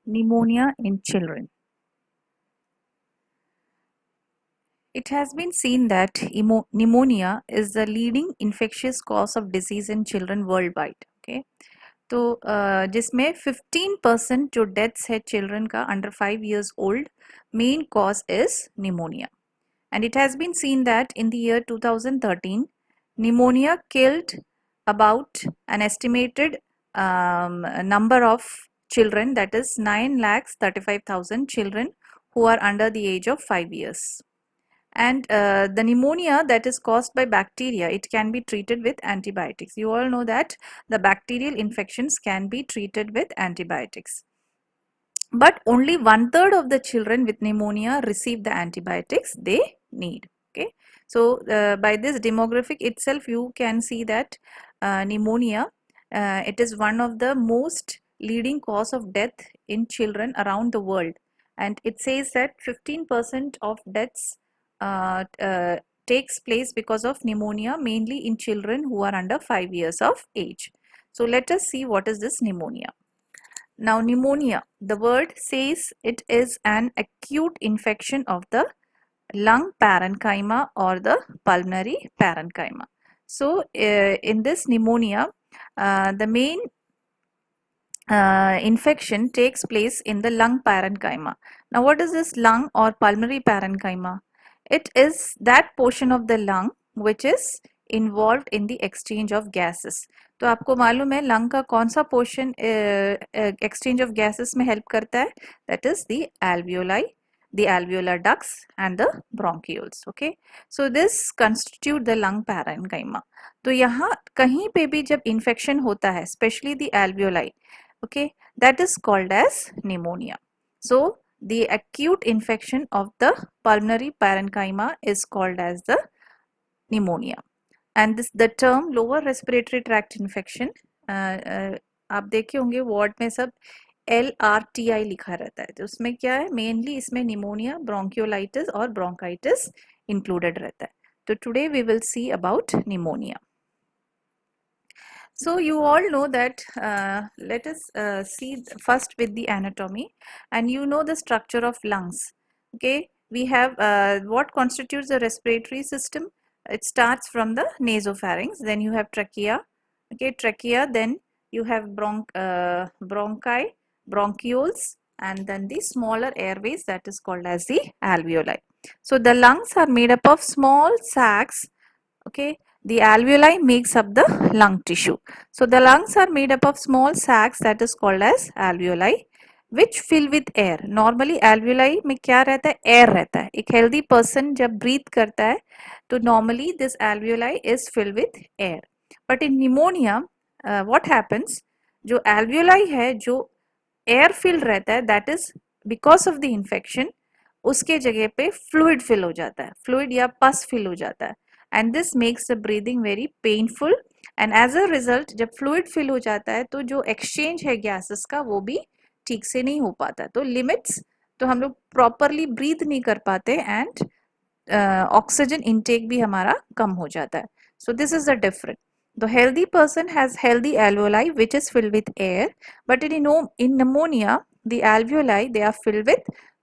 Pneumonia in children. It has been seen that pneumonia is the leading infectious cause of disease in children worldwide. Okay, तो जिसमें 15% जो deaths है children का under 5 years old, main cause is pneumonia. And it has been seen that in the year 2013, pneumonia killed about an estimated number of children, that is 9,35,000 children who are under the age of 5 years. And the pneumonia that is caused by bacteria, it can be treated with antibiotics. You all know that the bacterial infections can be treated with antibiotics. But only 1/3 of the children with pneumonia receive the antibiotics they need. Okay, so by this demographic itself, you can see that pneumonia, it is one of the most leading cause of death in children around the world, and it says that 15% of deaths takes place because of pneumonia, mainly in children who are under 5 years of age. So let us see what is this pneumonia. Now pneumonia, the word says it is an acute infection of the lung parenchyma or the pulmonary parenchyma. So in this pneumonia, the main infection takes place in the lung parenchyma. Now what is this lung or pulmonary parenchyma? It is that portion of the lung which is involved in the exchange of gases. तो आपको मालूम है lung का कौन सा portion exchange of gases में help करता है? That is the alveoli, the alveolar ducts and the bronchioles. Okay, so this constitute the lung parenchyma. तो यहाँ कहीं पे भी जब infection होता है, especially the alveoli, okay, that is called as pneumonia. So the acute infection of the pulmonary parenchyma is called as the pneumonia. And this the term lower respiratory tract infection, आप देखे होंगे ward में सब LRTI लिखा रहता है, तो उसमें क्या है, मेनली इसमें निमोनिया, ब्रोंकियोलाइटिस और ब्रोंकाइटिस इंक्लूडेड रहता है. तो today we will see about pneumonia. So you all know that let us see first with the anatomy, and you know the structure of lungs. Okay, we have what constitutes the respiratory system. It starts from the nasopharynx, then you have trachea. Okay, trachea, then you have bronchi, bronchioles, and then the smaller airways, that is called as the alveoli. So the lungs are made up of small sacs. Okay, the alveoli makes up the lung tissue. So the lungs are made up of small sacs, that is called as alveoli, which fill with air. Normally alveoli में क्या रहता है? Air रहता है. एक healthy person जब breathe करता है तो normally this alveoli is filled with air. But in pneumonia, what happens? जो alveoli है, जो air filled रहता है, that is because of the infection, उसके जगह पे fluid fill हो जाता है, fluid या pus fill हो जाता है. And this makes the breathing very painful. And as a result, जब fluid fill हो जाता है तो जो exchange है gases का वो भी ठीक से नहीं हो पाता. तो limits, तो हम लोग properly breathe नहीं कर पाते and oxygen intake भी हमारा कम हो जाता है. So this is the difference. The healthy person has healthy alveoli which is filled with air, but in pneumonia, the alveoli, they are filled with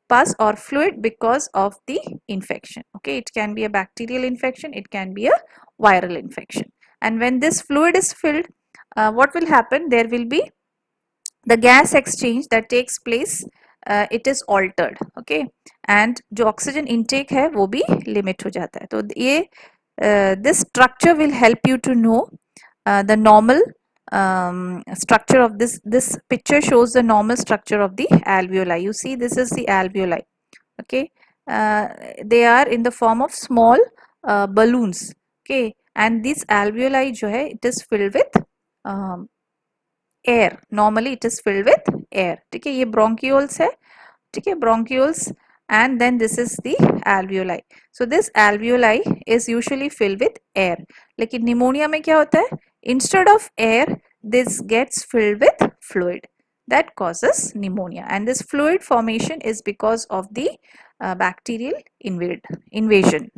pus or fluid because of the infection. Okay, it can be a bacterial infection, it can be a viral infection. And when this fluid is filled, what will happen? There will be the gas exchange that takes place, it is altered. Okay, and जो oxygen intake है वो भी limit हो जाता है. तो ये this structure will help you to know the normal structure of this picture shows the normal structure of the alveoli. You see, this is the alveoli. Okay, they are in the form of small balloons. Okay, and this alveoli जो है, it is filled with air. Normally it is filled with air. ठीक है, ये bronchioles है. ठीक है, bronchioles, and then this is the alveoli. So this alveoli is usually filled with air. लेकिन pneumonia में क्या होता है? Instead of air, this gets filled with fluid. That causes pneumonia, and this fluid formation is because of the bacterial invasion.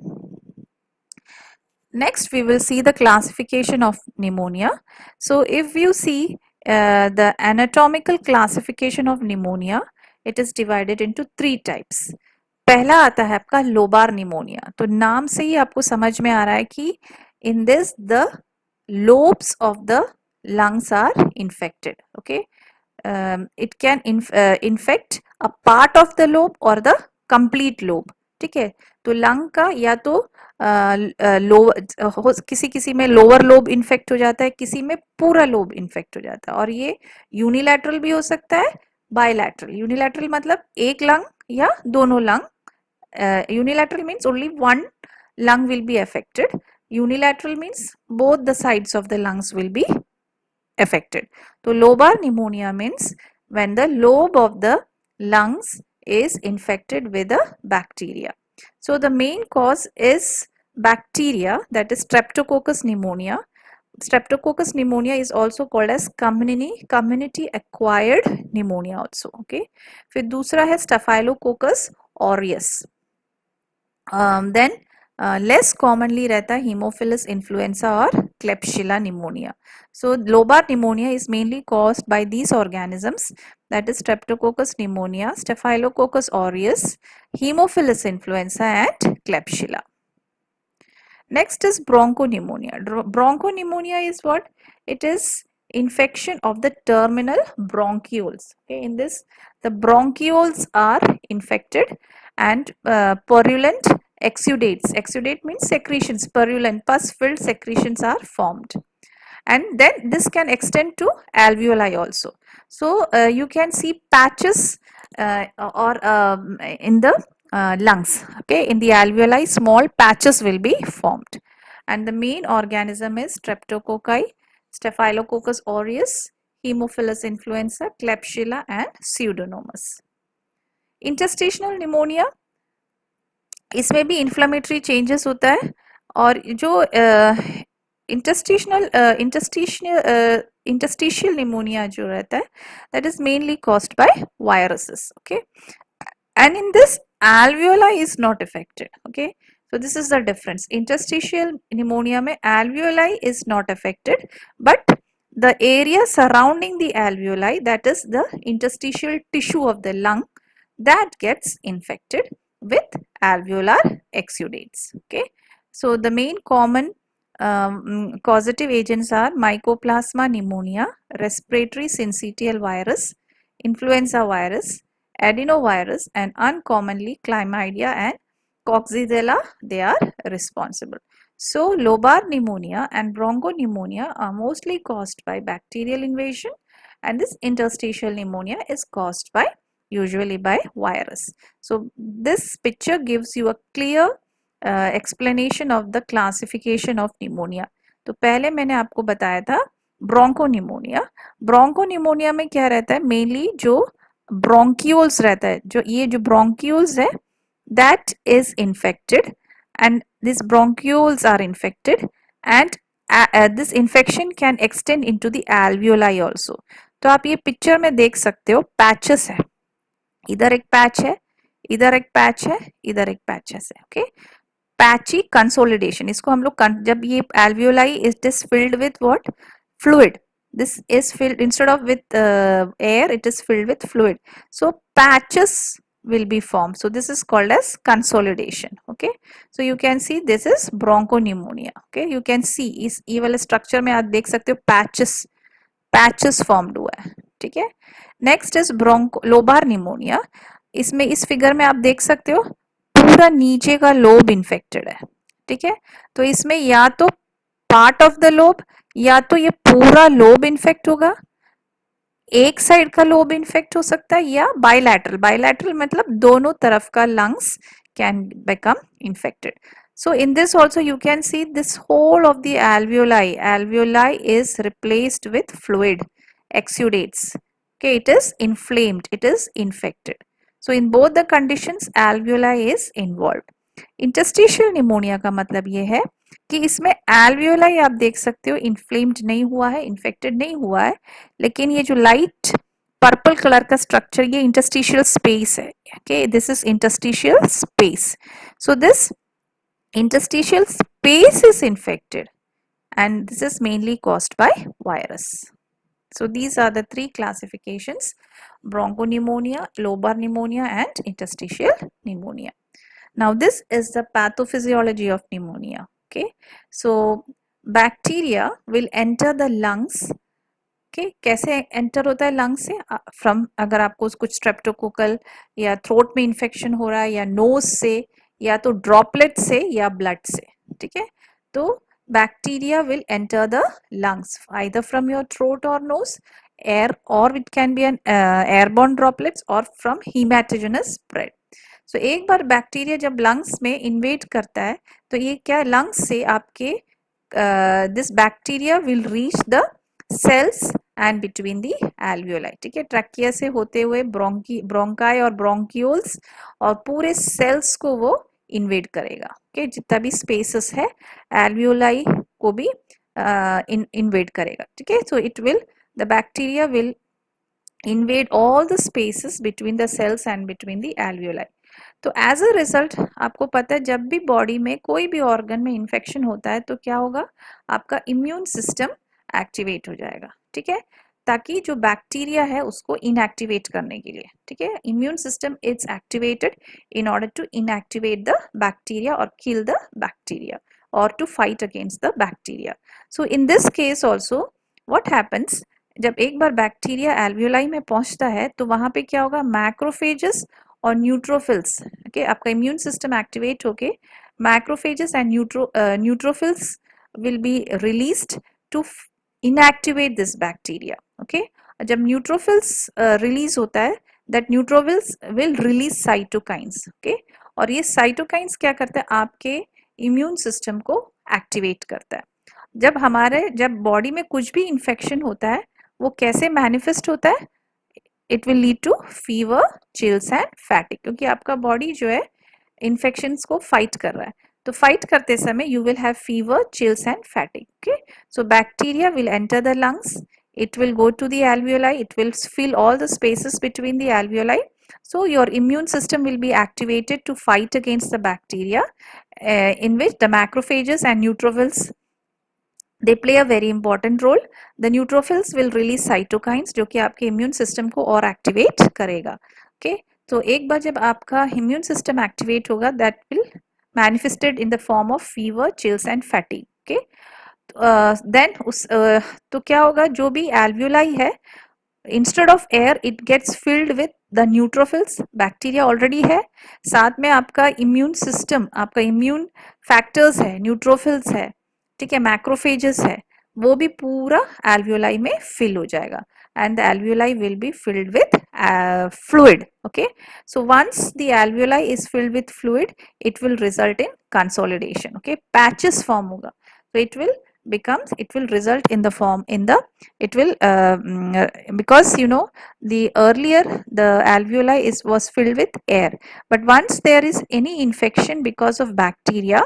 Next, we will see the classification of pneumonia. So if you see the anatomical classification of pneumonia, it is divided into 3 types. पहला आता है आपका lobar pneumonia. तो नाम से ही आपको समझ में आ रहा है कि in this the lobes of the lungs are infected. Okay, it can infect a part of the lobe or the complete lobe. ठीक है, तो लंग का या तो किसी किसी में लोअर लोब इन्फेक्ट हो जाता है, किसी में पूरा लोब इन्फेक्ट हो जाता है, और ये यूनिलैटरल भी हो सकता है, बायलैटरल. यूनिलैटरल मतलब एक लंग या दोनों lung. Unilateral means only one lung will be affected. Unilateral means both the sides of the lungs will be affected. So lobar pneumonia means when the lobe of the lungs is infected with a bacteria. So the main cause is bacteria, that is Streptococcus pneumonia. Streptococcus pneumonia is also called as community acquired pneumonia also. Okay, फिर दूसरा है Staphylococcus aureus. Then less commonly रहता है Haemophilus influenza और Klebsiella pneumonia. So lobar pneumonia is mainly caused by these organisms, that is Streptococcus pneumonia, Staphylococcus aureus, Haemophilus influenza and Klebsiella. Next is bronchopneumonia. Bronchopneumonia is what? It is infection of the terminal bronchioles. Okay, in this the bronchioles are infected and purulent exudates. Exudate means secretions. Purulent, pus-filled secretions are formed, and then this can extend to alveoli also. So you can see patches or in the lungs. Okay, in the alveoli small patches will be formed, and the main organism is Streptococci, Staphylococcus aureus, Haemophilus influenza, Klebsiella and Pseudomonas. Interstitial pneumonia, इसमें भी inflammatory changes होता है, और जो interstitial pneumonia जो रहता है, that is mainly caused by viruses. Okay, and in this alveoli is not affected. Okay, so this is the difference. Interstitial pneumonia में alveoli is not affected, but the area surrounding the alveoli, that is the interstitial tissue of the lung, that gets infected with alveolar exudates. Okay, so the main common causative agents are Mycoplasma pneumonia, respiratory syncytial virus, influenza virus, adenovirus, and uncommonly chlamydia and coccidella, they are responsible. So lobar pneumonia and bronchopneumonia are mostly caused by bacterial invasion, and this interstitial pneumonia is caused by usually by virus. So this picture gives you a clear explanation of the classification of pneumonia. तो पहले मैंने आपको बताया था ब्रोंकोनिमोनिया. ब्रोंकोनिमोनिया में क्या रहता है, मेनली जो ब्रोंक्यूल्स रहता है, जो ये जो ब्रोंक्यूल्स है, that is infected, and these bronchioles are infected, and this infection can extend into the alveoli also. तो आप ये पिक्चर में देख सकते हो, पैचेस है, इधर एक पैच है, इधर एक पैच है, इधर एक पैचेस है. ओके, पैची कंसोलिडेशन, इसको हम लोग जब ये alveoli it is filled with what? Fluid. This is filled, instead of with air, it is filled with fluid. So patches will be formed. So this is called as consolidation. Okay, so you can see this is bronchopneumonia. Okay, you can see इस ये वाले structure में आप देख सकते हो patches formed हुआ है. ठीक है, नेक्स्ट इज लोबार निमोनिया. इसमें इस फिगर में आप देख सकते हो पूरा नीचे का लोब इन्फेक्टेड है. ठीक है, तो इसमें या तो पार्ट ऑफ द लोब या तो ये पूरा लोब इन्फेक्ट होगा, एक साइड का लोब इन्फेक्ट हो सकता है, या बायलैटरल मतलब दोनों तरफ का lungs can become infected. So in this also you can see this whole of the alveoli is replaced with fluid, exudates. Okay, it is inflamed, it is infected. So in both the conditions alveoli is involved. Interstitial pneumonia का मतलब ये है कि इसमें alveoli आप देख सकते हो inflamed नहीं हुआ है, infected नहीं हुआ है, लेकिन ये जो light purple कलर का structure ये interstitial space है. Okay, this is interstitial space. So this interstitial space is infected, and this is mainly caused by virus. So these are the three classifications: bronchopneumonia, lobar pneumonia, and interstitial pneumonia. Now this is the pathophysiology of pneumonia. Okay, so bacteria will enter the lungs. Okay, कैसे enter होता है lung से? From, अगर आपको कुछ streptococcal या throat में infection हो रहा है, या नोज से, या तो ड्रॉपलेट से, या ब्लड से, ठीक है, तो bacteria will enter the lungs either from your throat or nose, air, or it can be an airborne droplets or from hematogenous spread. So एक बार बैक्टीरिया जब लंग्स में इन्वेड करता है तो ये क्या, लंग्स से आपके this bacteria will reach the cells and between the alveoli, ठीक है, ट्रैकिया से होते हुए ब्रोंकाई और ब्रोंकियोल्स और पूरे सेल्स को वो इन्वेड करेगा। ओके, जितना भी स्पेसेस है एल्वियोलाई को भी इन्वेड करेगा, ठीक है। So it will, the bacteria will invade all the spaces between the cells and between the alveoli. तो एज अ रिजल्ट आपको पता है जब भी बॉडी में कोई भी ऑर्गन में इन्फेक्शन होता है तो क्या होगा, आपका इम्यून सिस्टम एक्टिवेट हो जाएगा, ठीक है, ताकि जो बैक्टीरिया है उसको इनएक्टिवेट करने के लिए, ठीक है, immune system is activated in order to inactivate the bacteria और किल द बैक्टीरिया और to fight against the bacteria. So in this case also what happens, जब एक बार बैक्टीरिया एल्वियोलाई में पहुंचता है तो वहां पे क्या होगा, मैक्रोफेजेस और न्यूट्रोफिल्स, ओके, आपका इम्यून सिस्टम एक्टिवेट होके macrophages and neutrophils will be released to inactivate this bacteria. Okay, जब न्यूट्रोफिल्स रिलीज होता है, that neutrophils will release cytokines, okay, और ये साइटोकाइंस क्या करता है, आपके इम्यून सिस्टम को एक्टिवेट करता है। जब बॉडी में कुछ भी इंफेक्शन होता है वो कैसे मैनिफेस्ट होता है, it will lead to fever, chills and fatigue, क्योंकि आपका बॉडी जो है इन्फेक्शंस को फाइट कर रहा है, तो फाइट करते समय you will have fever, chills and फैटिक। Okay, so bacteria will enter the lungs, it will go to the alveoli, it will fill all the spaces between the alveoli, so your immune system will be activated to fight against the bacteria, in which the macrophages and neutrophils, they play a very important role. The neutrophils will release cytokines जो कि आपके immune system को और activate करेगा। Okay, तो एक बार जब आपका immune system activate होगा, that will manifested in the form of fever, chills and fatigue. Okay, then तो क्या होगा, जो भी alveoli है, instead of air it gets filled with the neutrophils, bacteria already है, साथ में आपका इम्यून सिस्टम, आपका इम्यून फैक्टर्स है, न्यूट्रोफिल्स है, ठीक है, मैक्रोफेजेस है, वो भी पूरा एल्वियोलाई में फिल हो जाएगा and the alveoli will be filled with fluid. Okay, so once the alveoli is filled with fluid, it will result in consolidation. Okay, patches form होगा, so it will result in the form in the, it will because you know the earlier the alveoli was filled with air, but once there is any infection because of bacteria,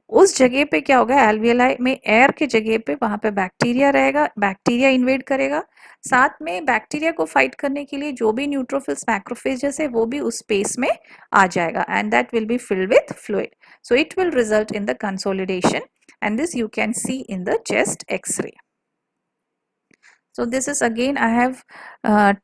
उस जगह पे क्या होगा, alveoli में air के जगह पे वहां पे बैक्टीरिया रहेगा, बैक्टीरिया इन्वेड करेगा, साथ में बैक्टीरिया को फाइट करने के लिए जो भी न्यूट्रोफिल्स, मैक्रोफेजेस है वो भी उस स्पेस में आ जाएगा and that will be filled with fluid, so it will result in the consolidation and this you can see in the chest x-ray. So this is again I have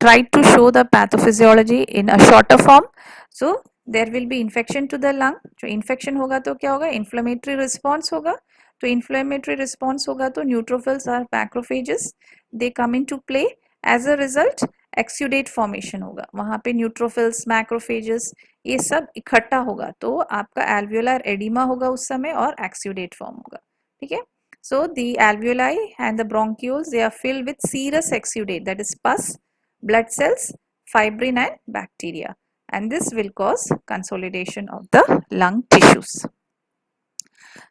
tried to show the pathophysiology in a shorter form. So there will be infection to the lung, जो infection होगा तो क्या होगा, inflammatory response होगा, तो inflammatory response होगा तो neutrophils और macrophages they come into play, as a result exudate formation होगा, वहाँ पे neutrophils, macrophages ये सब इकट्ठा होगा तो आपका alveolar edema होगा उस समय और exudate form होगा, ठीक है। So the alveoli and the bronchioles, they are filled with serous exudate, that is pus, blood cells, fibrin and bacteria, and this will cause consolidation of the lung tissues.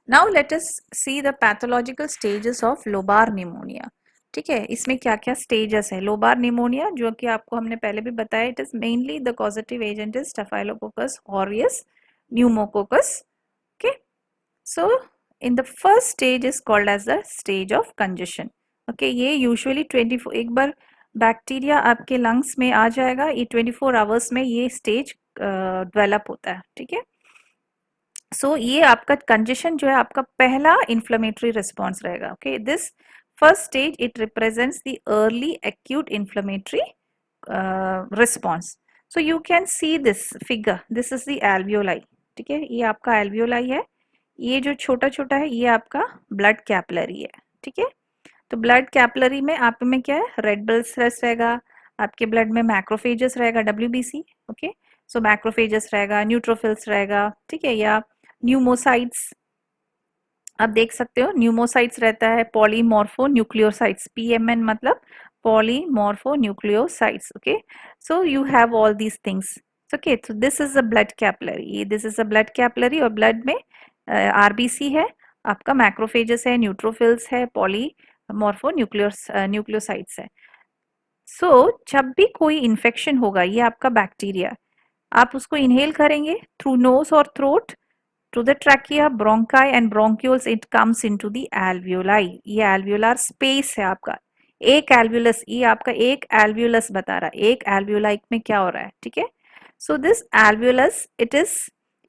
Now let us see the pathological stages of lobar pneumonia. ठीक है, इसमें क्या क्या stages है lobar pneumonia, जो कि आपको हमने पहले भी बताया, it is mainly the causative agent is staphylococcus aureus pneumococcus. Okay, so in the first stage is called as the stage of congestion. Okay, ये usually 24, एक बार बैक्टीरिया आपके लंग्स में आ जाएगा, ये 24 आवर्स में ये स्टेज डेवलप होता है, ठीक है। सो ये आपका कंजेशन जो है आपका पहला इन्फ्लेमेटरी रिस्पॉन्स रहेगा। Okay, this First stage, it represents the early acute inflammatory response. So you can see this figure. This is the alveoli. ठीक है, ये आपका alveoli है. ये जो छोटा छोटा है ये आपका ब्लड कैपिलरी है. ठीक है, तो ब्लड कैपिलरी में आप में क्या है, रेड ब्लड सेल्स रहेगा, आपके ब्लड में मैक्रोफेजेस रहेगा, WBC. ओके, सो मैक्रोफेजेस रहेगा, न्यूट्रोफिल्स रहेगा. ठीक है, या न्यूमोसाइट्स आप देख सकते हो, न्यूमोसाइट्स रहता है, पॉलीमॉर्फो न्यूक्लियोसाइट्स, PMN मतलब polymorpho nucleocytes. Okay, so you have all these things. Okay, so this is a blood capillary, this is a blood capillary और blood में RBC है, आपका मैक्रोफेजेस है, न्यूट्रोफिल्स है, पॉलीमॉर्फो न्यूक्लियोसाइट्स है. सो जब भी कोई इन्फेक्शन होगा, ये आपका बैक्टीरिया, आप उसको इनहेल करेंगे थ्रू नोज और throat to the trachea, bronchi and bronchioles, it comes into the alveoli. ये alveolar space है आपका. एक alveolus, ये आपका एक alveolus बता रहा है, एक alveoli में क्या हो रहा है. ठीक है, so this alveolus, it is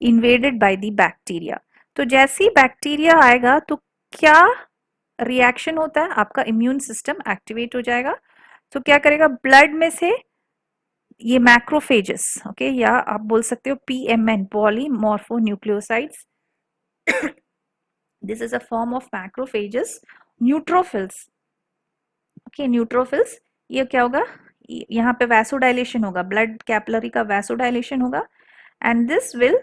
invaded by the bacteria. तो जैसे ही बैक्टीरिया आएगा तो क्या रिएक्शन होता है, आपका इम्यून सिस्टम एक्टिवेट हो जाएगा. तो क्या करेगा, ब्लड में से ये मैक्रोफेजेस, ओके, या आप बोल सकते हो PMN, polymorphonucleocytes. This is a form of macrophages. Neutrophils, okay, neutrophils, ये क्या होगा, यहाँ पे वैसोडाइलेशन होगा, ब्लड कैपिलरी का वैसोडाइलेशन होगा, and this will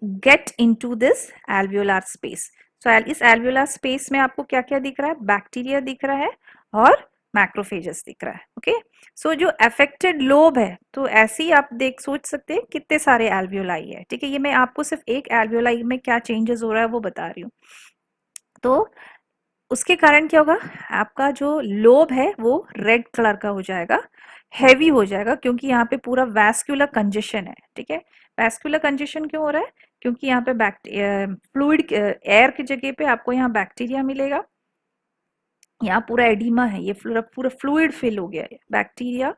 get into this alveolar space. So इस एल्वियोलर स्पेस में आपको क्या क्या दिख रहा है, बैक्टीरिया दिख रहा है और मैक्रोफेजेस दिख रहा है. ओके, सो जो अफेक्टेड लोब है, तो ऐसे ही आप देख सोच सकते हैं कितने सारे एल्वियोलाई है. ठीक है, ये मैं आपको सिर्फ एक एल्वियोलाई में क्या चेंजेस हो रहा है वो बता रही हूँ. तो उसके कारण क्या होगा, आपका जो लोब है वो रेड कलर का हो जाएगा, हैवी हो जाएगा, क्योंकि यहाँ पे पूरा वैस्कुलर कंजेशन है. ठीक है, वैस्कुलर कंजेशन क्यों हो रहा है, क्योंकि यहाँ पे फ्लूइड एयर की जगह पे आपको यहाँ बैक्टीरिया मिलेगा. यहाँ पूरा एडिमा है, ये पूरा फ्लूइड फिल हो गया है, बैक्टीरिया,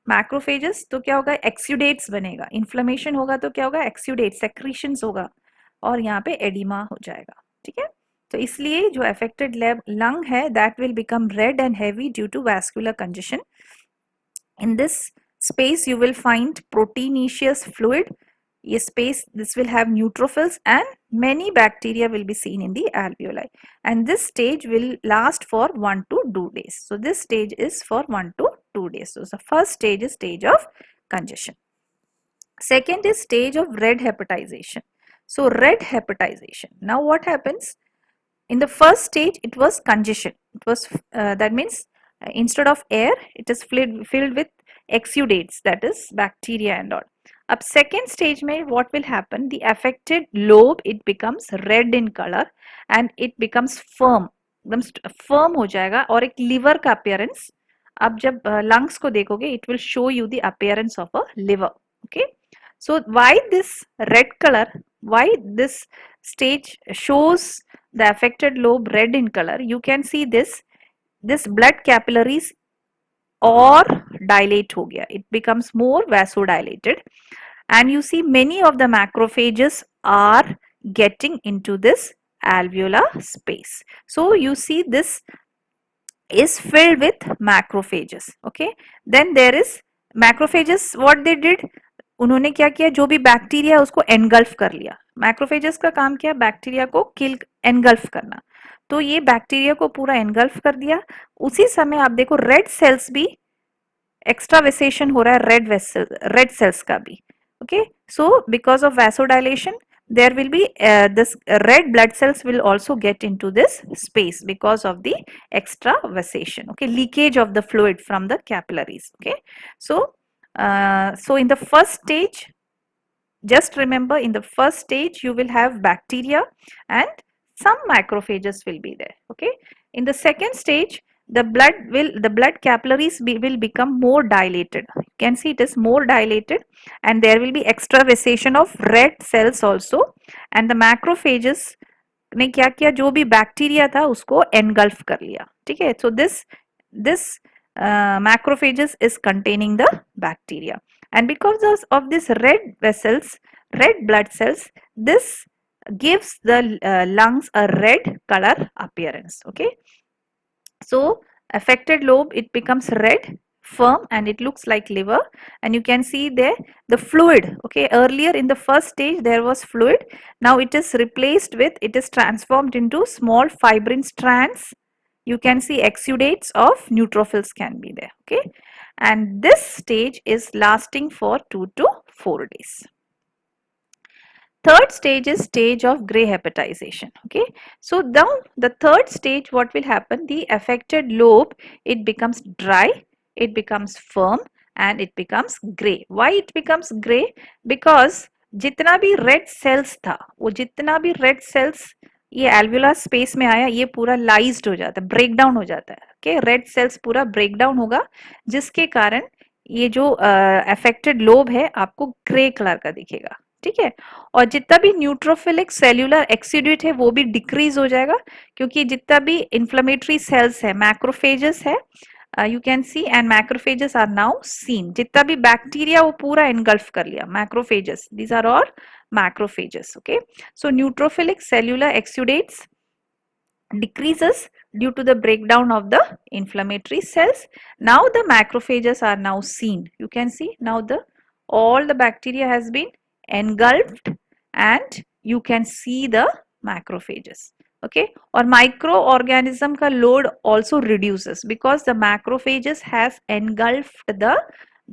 मैक्रोफेजेस. तो क्या होगा, एक्सुडेट्स बनेगा, इन्फ्लेमेशन होगा तो क्या होगा, एक्सुडेट सेक्रीशंस होगा और यहाँ पे एडिमा हो जाएगा. ठीक है, तो इसलिए जो अफेक्टेड लंग है, that will become red and heavy due to vascular congestion. In this space you will find proteinaceous fluid. ये space, this will have neutrophils and many bacteria will be seen in the alveoli, and this stage will last for 1 to 2 days. So this stage is for 1 to 2 days. So the first stage is stage of congestion. Second is stage of red hepatization. So red hepatization, now what happens, in the first stage it was congestion, it was that means instead of air it is filled with exudates, that is bacteria and all. अब second stage में what will happen, the affected lobe, it becomes red in color and it becomes firm, एकदम firm हो जाएगा, और एक liver का appearance, आप जब lungs को देखोगे it will show you the appearance of a liver. Okay, so why this red color, why this stage shows the affected lobe red in color, you can see this blood capillaries or dilate हो गया, it becomes more vasodilated, and you see many of the macrophages are getting into this alveolar space. So you see this is filled with macrophages. Okay, then there is macrophages, what they did, उन्होंने क्या किया, जो भी bacteria है उसको engulf कर लिया. Macrophages का काम क्या, बैक्टीरिया को किल, एनगल्फ करना. तो ये बैक्टीरिया को पूरा एनगल्फ कर दिया. उसी समय आप देखो रेड सेल्स भी, एक्स्ट्रा वेसेशन हो रहा है रेड सेल्स का भी. Okay, so because of vasodilation there will be this red blood cells will also get into this space because of the extra vasation. Okay, leakage of the fluid from the capillaries. Okay, so in the first stage, just remember, in the first stage you will have bacteria and some macrophages will be there. Okay, in the second stage the blood capillaries will become more dilated. You can see it is more dilated and there will be extravasation of red cells also, and the macrophages ने क्या किया, जो भी bacteria था उसको engulf कर लिया. ठीक है, so this macrophages is containing the bacteria, and because of this red vessels, red blood cells, this gives the lungs a red color appearance. Okay, so affected lobe, it becomes red, firm, and it looks like liver. And you can see there the fluid. Okay, earlier in the first stage there was fluid. Now it is replaced with, it is transformed into small fibrin strands. You can see exudates of neutrophils can be there. Okay, and this stage is lasting for 2 to 4 days. Third stage is stage of gray hepatization. Okay, so now the third stage, what will happen, the affected lobe, it becomes dry, it becomes firm, and it becomes gray. Why it becomes gray? Because जितना भी red cells था, वो जितना भी red cells ये alveolar space में आया, ये पूरा लाइज्ड हो जाता है, ब्रेक डाउन हो जाता है. okay, रेड सेल्स पूरा ब्रेक डाउन होगा, जिसके कारण ये जो अफेक्टेड लोब है आपको ग्रे कलर का दिखेगा. ठीक है, और जितना भी न्यूट्रोफिलिक सेल्यूलर एक्सीडेट है वो भी डिक्रीज हो जाएगा, क्योंकि जितना भी इंफ्लेमेटरी सेल्स है, मैक्रोफेजेस है, you can see, and macrophages are now seen. जितना भी बैक्टीरिया वो पूरा एनगल्फ कर लिया, macrophages, these are all macrophages. Okay, so neutrophilic cellular exudates decreases due to the breakdown of the inflammatory cells. Now the macrophages are now seen. You can see now the all the bacteria has been engulfed, and you can see the macrophages. Okay, or microorganism ka load also reduces because the macrophages has engulfed the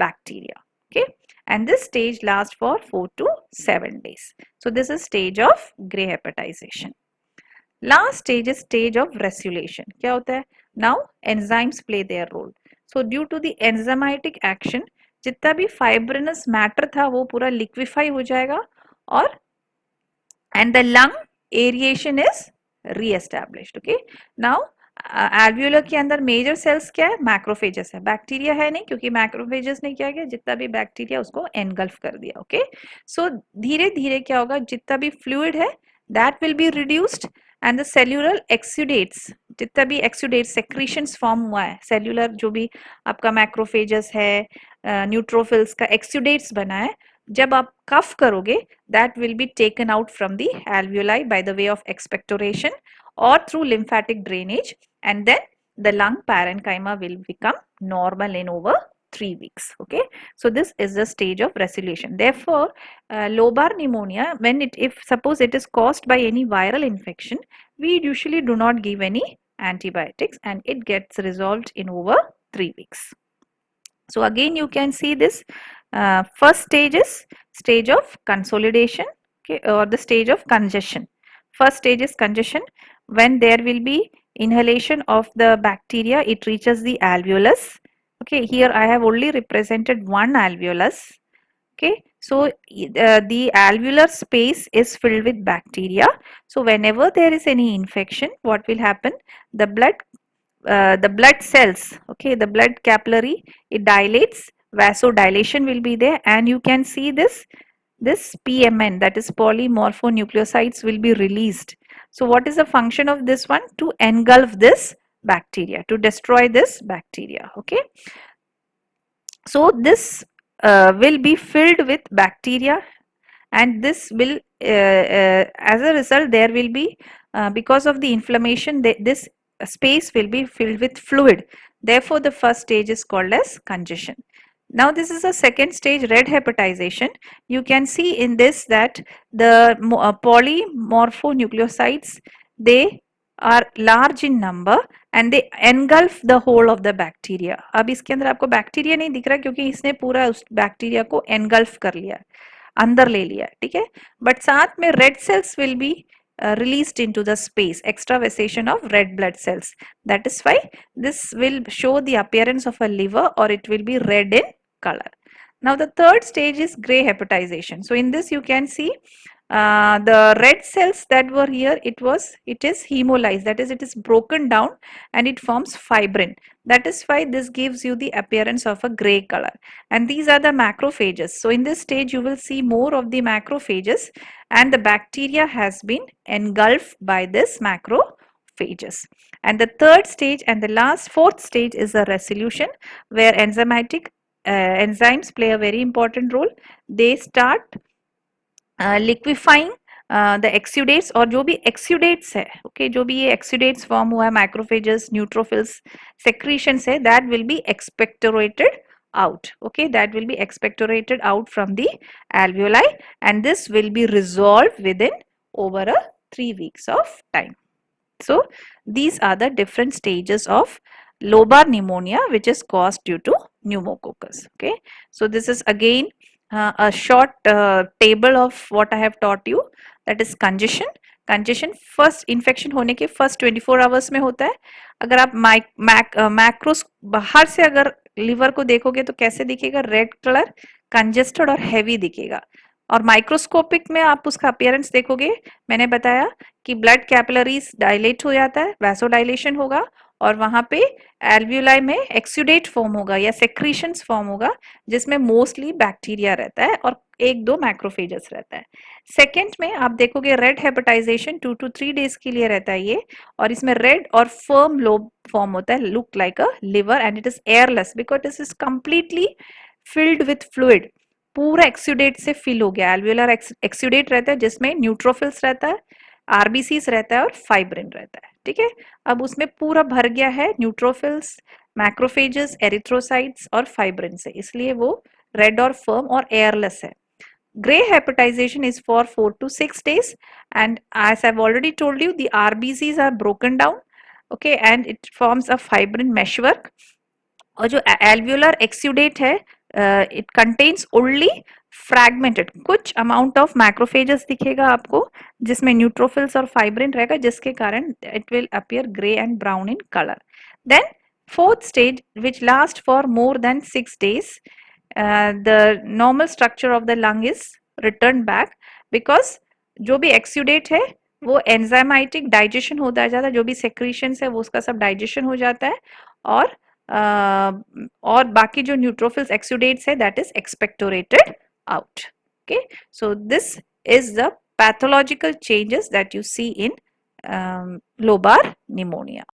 bacteria. Okay, and this stage lasts for 4 to 7 days. So this is stage of gray hepatization. Last stage is stage of resolution. क्या होता है? Now enzymes play their role. So due to the enzymatic action, जितना भी fibrinous matter था वो पूरा liquefy हो जाएगा, और and the lung aeration is re-established. Okay, now alveolar के अंदर मेजर सेल्स क्या है? मैक्रोफेजेस है. बैक्टीरिया है नहीं, क्योंकि मैक्रोफेजेस ने क्या किया, जितना भी बैक्टीरिया उसको एनगल्फ कर दिया. ओके, सो धीरे धीरे क्या होगा, जितना भी फ्लूइड है that will be reduced, and the cellular exudates, जितना भी एक्सुडेट सेक्रीशंस फॉर्म हुआ है, सेल्यूलर जो भी आपका मैक्रोफेजेस है, न्यूट्रोफिल्स का एक्सुडेट्स बना है, जब आप कफ करोगे that will be taken out from the alveoli by the way of expectoration or through lymphatic drainage, and then the lung parenchyma will become normal in over 3 weeks. Okay, so this is the stage of resolution. Therefore lobar pneumonia, when it, if suppose it is caused by any viral infection, we usually do not give any antibiotics, and it gets resolved in over 3 weeks. So again you can see this first stage is stage of consolidation, okay, or the stage of congestion. First stage is congestion, when there will be inhalation of the bacteria, it reaches the alveolus. Okay, here I have only represented one alveolus. Okay, so the alveolar space is filled with bacteria. So whenever there is any infection, what will happen, the blood cells, okay, the blood capillary, it dilates, vasodilation will be there, and you can see this PMN, that is polymorphonucleosides, will be released. So what is the function of this one? To engulf this bacteria, to destroy this bacteria. Okay, so this will be filled with bacteria, and this will as a result there will be because of the inflammation, this space will be filled with fluid. Therefore the first stage is called as congestion. Now this is a second stage, red hepatization. You can see in this that the polymorphonucleosides, they are large in number and they engulf the whole of the bacteria. अब इसके अंदर आपको bacteria नहीं दिख रहा क्योंकि इसने पूरा उस बैक्टीरिया को engulf कर लिया, अंदर ले लिया. ठीक है, बट साथ में red cells will be released into the space, extravasation of red blood cells. That is why this will show the appearance of a liver, or it will be red in color. Now the third stage is gray hepatization. So in this you can see the red cells that were here, it is hemolyzed, that is, it is broken down and it forms fibrin. That is why this gives you the appearance of a gray color, and these are the macrophages. So in this stage you will see more of the macrophages, and the bacteria has been engulfed by this macrophages. And the third stage and the fourth stage is a resolution, where enzymes play a very important role. They start liquefying the exudates, और जो भी exudates है, okay, जो भी ये exudates form हुआ है, macrophages, neutrophils, secretions है, that will be expectorated out. Okay, that will be expectorated out from the alveoli, and this will be resolved within over a 3 weeks of time. So these are the different stages of lobar pneumonia which is caused due to pneumococcus. Okay, so this is again a short table of what I have taught you, that is congestion. Congestion first infection होने के first 24 hours में होता है. अगर आप macros बाहर से अगर लिवर को देखोगे तो कैसे दिखेगा, रेड कलर, कंजेस्टेड और हैवी दिखेगा. और माइक्रोस्कोपिक में आप उसका अपीयरेंस देखोगे, मैंने बताया कि ब्लड कैपिलरीज डायलेट हो जाता है, वैसोडाइलेशन होगा, और वहां पे एल्व्यूलाई में एक्सुडेट फॉर्म होगा या सेक्रीशंस फॉर्म होगा, जिसमें मोस्टली बैक्टीरिया रहता है और एक दो मैक्रोफेजेस रहता है. सेकेंड में आप देखोगे रेड हेपेटाइजेशन 2 to 3 डेज के लिए रहता है ये, और इसमें रेड और फर्म लोब फॉर्म होता है, look like a liver, and it is airless because this is completely filled with fluid. पूरा एक्सुडेट से फिल हो गया. एल्वियोलर एक्सुडेट रहता है जिसमें न्यूट्रोफिल्स रहता है, आरबीसीस रहता है और फाइब्रिन रहता है. ठीक है, अब उसमें पूरा भर गया है न्यूट्रोफिल्स, मैक्रोफेजेस, एरिथ्रोसाइट्स और फाइब्रिन से, इसलिए वो रेड और फर्म और एयरलेस है. Gray hepatization is for 4 to 6 days, and as I've already told you, the RBCs are broken down, okay, and it forms a fibrin meshwork. और जो alveolar exudate है, it contains only fragmented, कुछ amount of macrophages दिखेगा आपको, जिसमें neutrophils और fibrin रहेगा, जिसके कारण it will appear gray and brown in color. Then fourth stage, which lasts for more than 6 days, the normal structure of the lung is returned back, because जो भी exudate है वो enzymatic digestion होता जाता है, जो भी secretions है वो उसका सब digestion हो जाता है, और बाकी जो neutrophils exudates है that is expectorated out. Okay, so this is the pathological changes that you see in lobar pneumonia.